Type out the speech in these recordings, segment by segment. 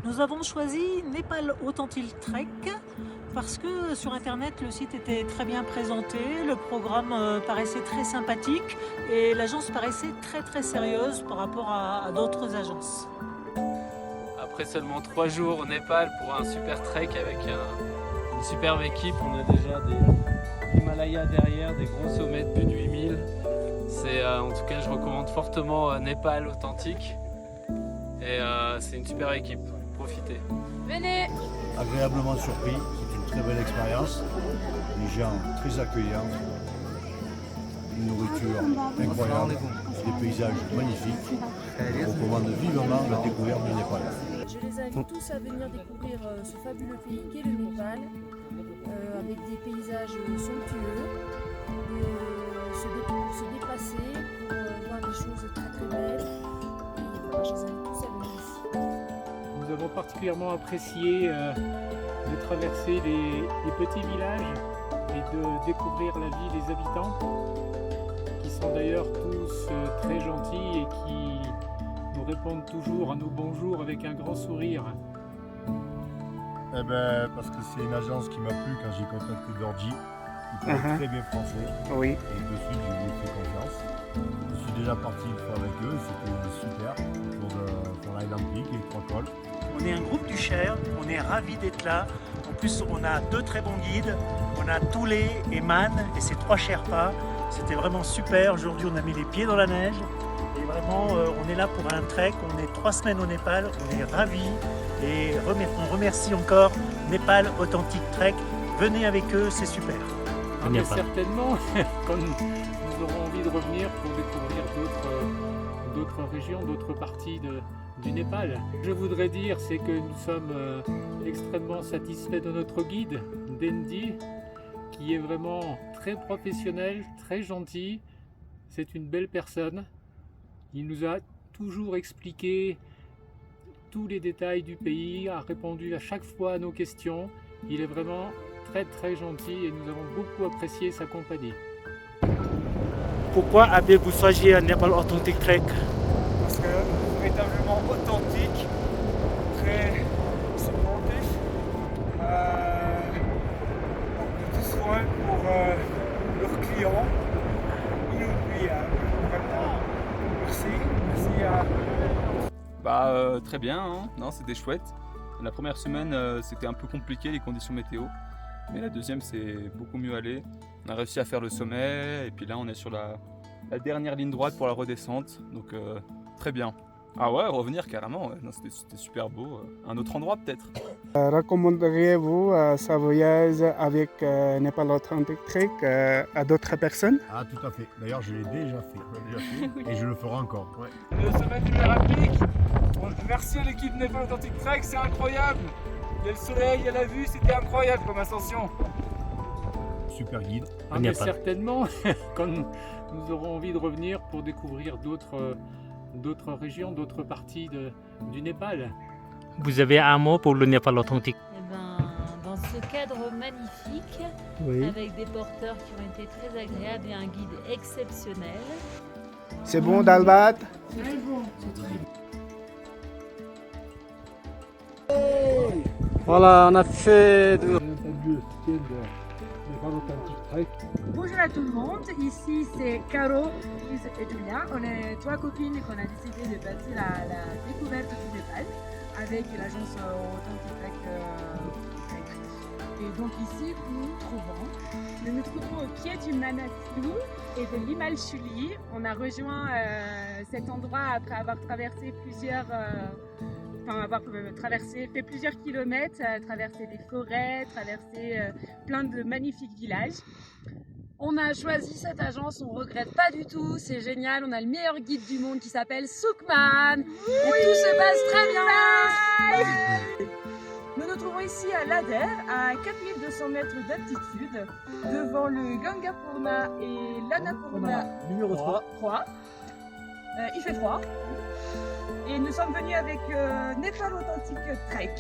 Nous avons choisi Népal Authentic Trek parce que sur internet le site était très bien présenté, le programme paraissait très sympathique et l'agence paraissait très sérieuse par rapport à d'autres agences. Après seulement 3 jours au Népal pour un super trek avec une superbe équipe, on a déjà des Himalayas derrière, des gros sommets de plus de 8000. En tout cas, je recommande fortement Népal Authentique et c'est une super équipe, profitez. Venez! Agréablement surpris, c'est une très belle expérience, les gens très accueillants, une nourriture incroyable, des paysages magnifiques. Je recommande vivement la découverte du Népal. Je les invite tous à venir découvrir ce fabuleux pays qu'est le Népal, avec des paysages somptueux, se déplacer, voir des choses très belles. Et voilà, je les invite tous à venir ici. Nous avons particulièrement apprécié de traverser les petits villages et de découvrir la vie des habitants, qui sont d'ailleurs tous très gentils et qui nous répondent toujours à nos bonjours avec un grand sourire. Eh ben, parce que c'est une agence qui m'a plu quand j'ai contacté Dorji. Il parle très bien français. Oui. Et de suite, je lui ai fait confiance. Je suis déjà parti une fois avec eux, c'était super pour l'Island Peak et les 3 cols. On est un groupe du Cher, on est ravis d'être là. En plus, on a 2 très bons guides. On a Toulé et Man et ces 3 Sherpas. C'était vraiment super. Aujourd'hui, on a mis les pieds dans la neige. Et vraiment, on est là pour un trek. On est 3 semaines au Népal. On est ravis. Et on remercie encore Népal Authentic Trek. Venez avec eux, c'est super. Mais certainement, quand nous aurons envie de revenir pour découvrir d'autres régions, d'autres parties du Népal. Je voudrais dire, c'est que nous sommes extrêmement satisfaits de notre guide, Dendi, qui est vraiment très professionnel, très gentil. C'est une belle personne. Il nous a toujours expliqué tous les détails du pays, a répondu à chaque fois à nos questions. Il est vraiment très gentil et nous avons beaucoup apprécié sa compagnie. Pourquoi avez-vous choisi un Népal Authentic Trek? Parce que véritablement authentique, très supportif, tout soin pour leurs clients, inoubliable. Vraiment, merci. Très bien, hein. Non, c'était chouette. La première semaine, c'était un peu compliqué les conditions météo, mais la deuxième, c'est beaucoup mieux allé. On a réussi à faire le sommet, et puis là, on est sur la dernière ligne droite pour la redescente, donc très bien. Ah ouais, revenir carrément, ouais. Non, c'était super beau. Un autre endroit peut-être. Recommanderiez-vous ce voyage avec Népal Authentic Trek à d'autres personnes? Ah, tout à fait. D'ailleurs, je l'ai déjà fait. Et je le ferai encore. Ouais. Le sommet du Mérapic. Merci à l'équipe Népal Authentic Trek, c'est incroyable. Il y a le soleil, il y a la vue, c'était incroyable comme ascension. Super guide. Ah, mais certainement, quand nous aurons envie de revenir pour découvrir d'autres régions, d'autres parties du Népal. Vous avez un mot pour le Népal authentique? Eh ben, dans ce cadre magnifique, avec des porteurs qui ont été très agréables et un guide exceptionnel. C'est bon Dalbat? C'est très bon. Voilà, on a fait de... Bonjour à tout le monde, ici c'est Caro, Lise et Julia. On est 3 copines qu'on a décidé de passer la découverte du Népal avec l'agence Authentic Trek. Et donc ici nous nous trouvons au pied du Manaslu et de l'Himal Chuli. On a rejoint cet endroit après avoir traversé fait plusieurs kilomètres, traversé des forêts, traversé plein de magnifiques villages. On a choisi cette agence, on regrette pas du tout, c'est génial, on a le meilleur guide du monde qui s'appelle Soukman. Et tout se passe très bien. Nous nous trouvons ici à Lader, à 4200 mètres d'altitude, devant le Gangapurna et l'Annapurna Numéro 3. Il fait froid. Et nous sommes venus avec Népal Authentic Trek.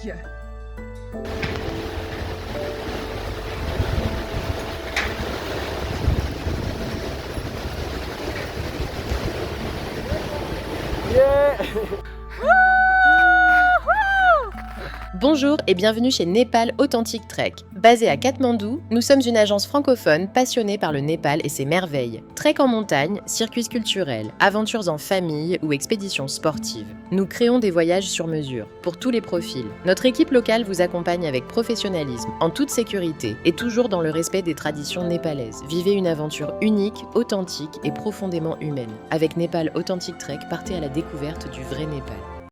Yeah! Bonjour et bienvenue chez Népal Authentic Trek. Basée à Katmandou, nous sommes une agence francophone passionnée par le Népal et ses merveilles. Trek en montagne, circuits culturels, aventures en famille ou expéditions sportives. Nous créons des voyages sur mesure, pour tous les profils. Notre équipe locale vous accompagne avec professionnalisme, en toute sécurité et toujours dans le respect des traditions népalaises. Vivez une aventure unique, authentique et profondément humaine. Avec Népal Authentic Trek, partez à la découverte du vrai Népal.